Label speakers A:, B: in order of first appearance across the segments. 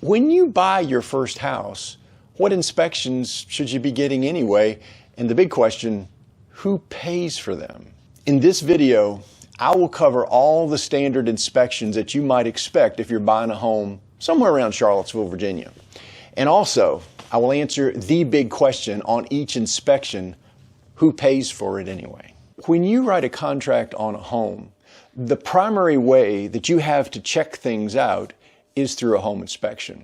A: When you buy your first house, what inspections should you be getting anyway? And the big question, who pays for them? In this video, I will cover all the standard inspections that you might expect if you're buying a home somewhere around Charlottesville, Virginia. And also, I will answer the big question on each inspection, who pays for it anyway? When you write a contract on a home, the primary way that you have to check things out is through a home inspection.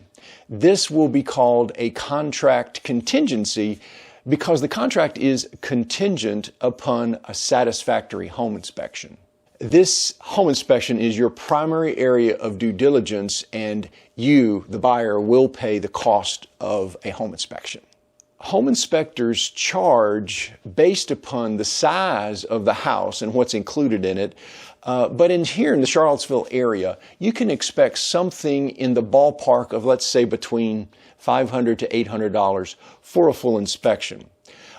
A: This will be called a contract contingency because the contract is contingent upon a satisfactory home inspection. This home inspection is your primary area of due diligence, and you, the buyer, will pay the cost of a home inspection. Home inspectors charge based upon the size of the house and what's included in it. But here in the Charlottesville area, you can expect something in the ballpark of, let's say, between $500 to $800 for a full inspection.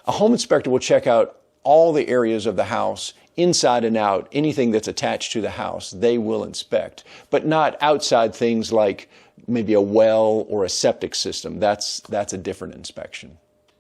A: A home inspector will check out all the areas of the house, inside and out, anything that's attached to the house, they will inspect, but not outside things like maybe a well or a septic system. That's a different inspection.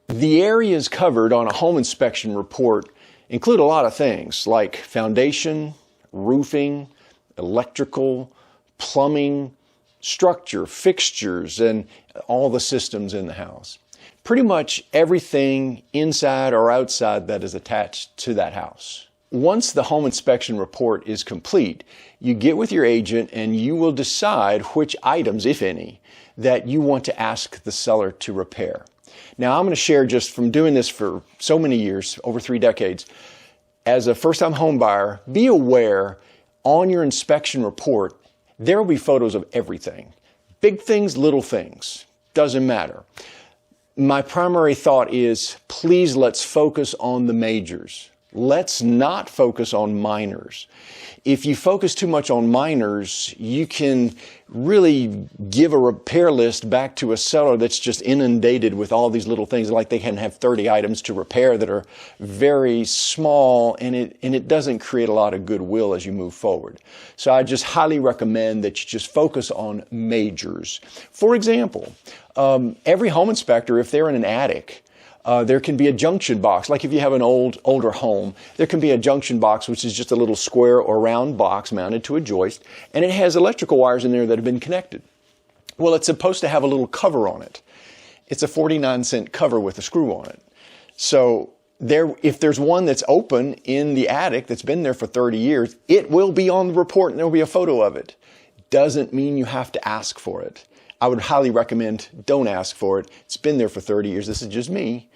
A: The areas covered on a home inspection report include a lot of things like foundation, roofing, electrical, plumbing, structure, fixtures, and all the systems in the house. Pretty much everything inside or outside that is attached to that house. Once the home inspection report is complete, you get with your agent and you will decide which items, if any, that you want to ask the seller to repair. Now, I'm going to share, just from doing this for so many years, over 3 decades, as a first-time home buyer, be aware on your inspection report, there will be photos of everything. Big things, little things, doesn't matter. My primary thought is, please let's focus on the majors. Let's not focus on minors. If you focus too much on minors, you can really give a repair list back to a seller that's just inundated with all these little things, like they can have 30 items to repair that are very small, and it doesn't create a lot of goodwill as you move forward. So I just highly recommend that you just focus on majors. For example, every home inspector, if they're in an attic, there can be a junction box. Like if you have an older home, there can be a junction box, which is just a little square or round box mounted to a joist, and it has electrical wires in there that have been connected. Well, it's supposed to have a little cover on it. It's a 49-cent cover with a screw on it. So if there's one that's open in the attic that's been there for 30 years, it will be on the report and there will be a photo of it. Doesn't mean you have to ask for it. I would highly recommend don't ask for it. It's been there for 30 years. This is just me.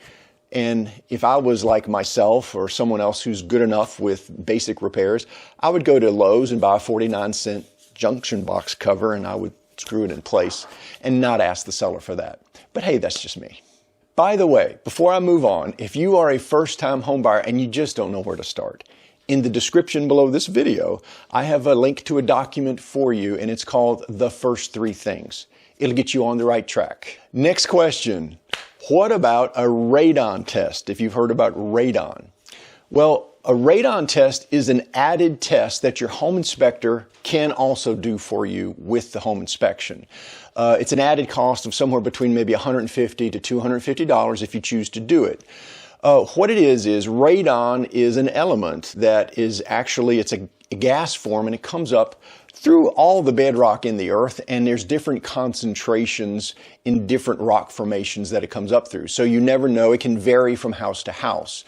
A: And if I was like myself or someone else who's good enough with basic repairs, I would go to Lowe's and buy a 49-cent junction box cover, and I would screw it in place and not ask the seller for that. But hey, that's just me. By the way, before I move on, if you are a first-time home buyer and you just don't know where to start, in the description below this video, I have a link to a document for you, and it's called The First 3 Things. It'll get you on the right track. Next question. What about a radon test, if you've heard about radon? Well, a radon test is an added test that your home inspector can also do for you with the home inspection. It's an added cost of somewhere between maybe $150 to $250 if you choose to do it. What it is radon is an element that is actually, it's a gas form, and it comes up through all the bedrock in the earth, and there's different concentrations in different rock formations that it comes up through. So you never know. It can vary from house to house.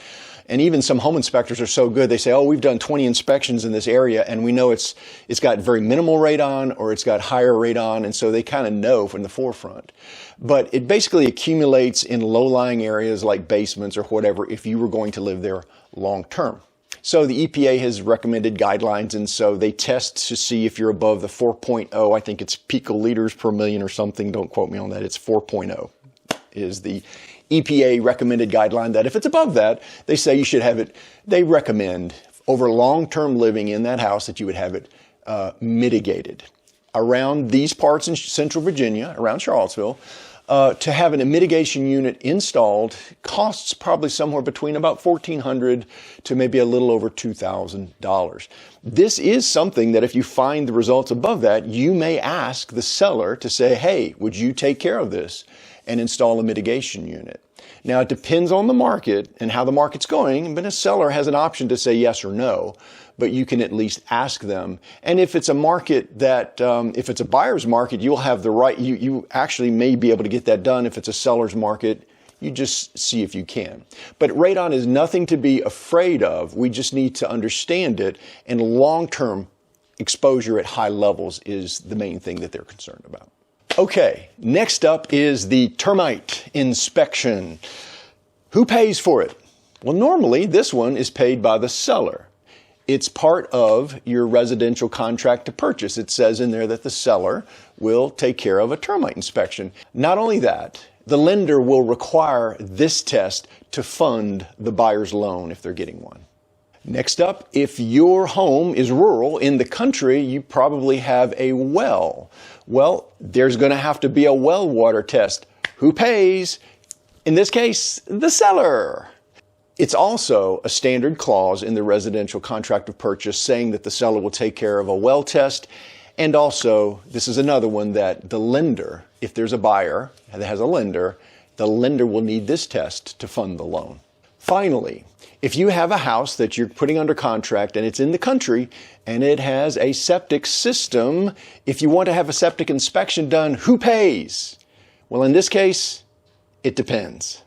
A: And even some home inspectors are so good, they say, oh, we've done 20 inspections in this area, and we know it's got very minimal radon or it's got higher radon, and so they kind of know from the forefront. But it basically accumulates in low-lying areas like basements or whatever if you were going to live there long term. So the EPA has recommended guidelines, and so they test to see if you're above the 4.0. I think it's picoliters per million or something. Don't quote me on that. It's 4.0 is the EPA recommended guideline, that if it's above that, they say you should have it. They recommend over long-term living in that house that you would have it mitigated. Around these parts in central Virginia, around Charlottesville, to have a mitigation unit installed costs probably somewhere between about $1,400 to maybe a little over $2,000. This is something that if you find the results above that, you may ask the seller to say, hey, would you take care of this and install a mitigation unit? Now, it depends on the market and how the market's going, but a seller has an option to say yes or no, but you can at least ask them. And if it's a market that, if it's a buyer's market, you'll have the right, you actually may be able to get that done. If it's a seller's market, you just see if you can. But radon is nothing to be afraid of. We just need to understand it, and long-term exposure at high levels is the main thing that they're concerned about. Okay, next up is the termite inspection. Who pays for it? Well, normally this one is paid by the seller. It's part of your residential contract to purchase. It says in there that the seller will take care of a termite inspection. Not only that, the lender will require this test to fund the buyer's loan if they're getting one. Next up, if your home is rural in the country, you probably have a well. Well, there's going to have to be a well water test. Who pays? In this case, the seller. It's also a standard clause in the residential contract of purchase saying that the seller will take care of a well test. And also, this is another one that the lender, if there's a buyer that has a lender, the lender will need this test to fund the loan. Finally, if you have a house that you're putting under contract and it's in the country and it has a septic system, if you want to have a septic inspection done, who pays? Well, in this case, it depends.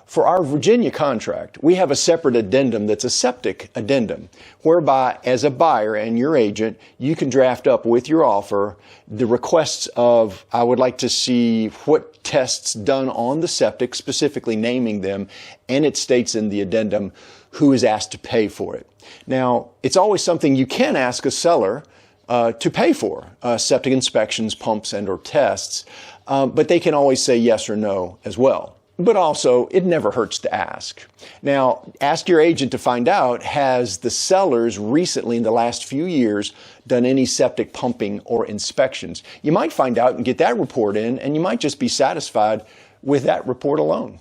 A: For our Virginia contract, we have a separate addendum that's a septic addendum, whereby as a buyer and your agent, you can draft up with your offer the requests of, I would like to see what tests done on the septic, specifically naming them, and it states in the addendum who is asked to pay for it. Now, it's always something you can ask a seller to pay for, septic inspections, pumps, and or tests, but they can always say yes or no as well. But also, it never hurts to ask. Now, ask your agent to find out, has the sellers recently, in the last few years, done any septic pumping or inspections? You might find out and get that report in, and you might just be satisfied with that report alone.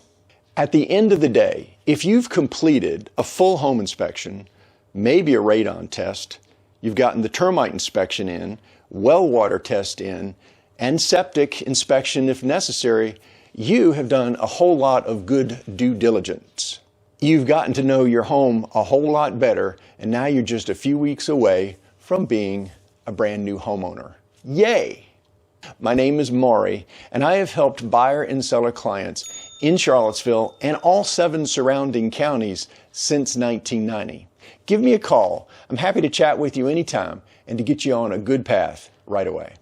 A: At the end of the day, if you've completed a full home inspection, maybe a radon test, you've gotten the termite inspection in, well water test in, and septic inspection if necessary, you have done a whole lot of good due diligence. You've gotten to know your home a whole lot better, and now you're just a few weeks away from being a brand new homeowner. Yay! My name is Maury, and I have helped buyer and seller clients in Charlottesville and all 7 surrounding counties since 1990. Give me a call. I'm happy to chat with you anytime and to get you on a good path right away.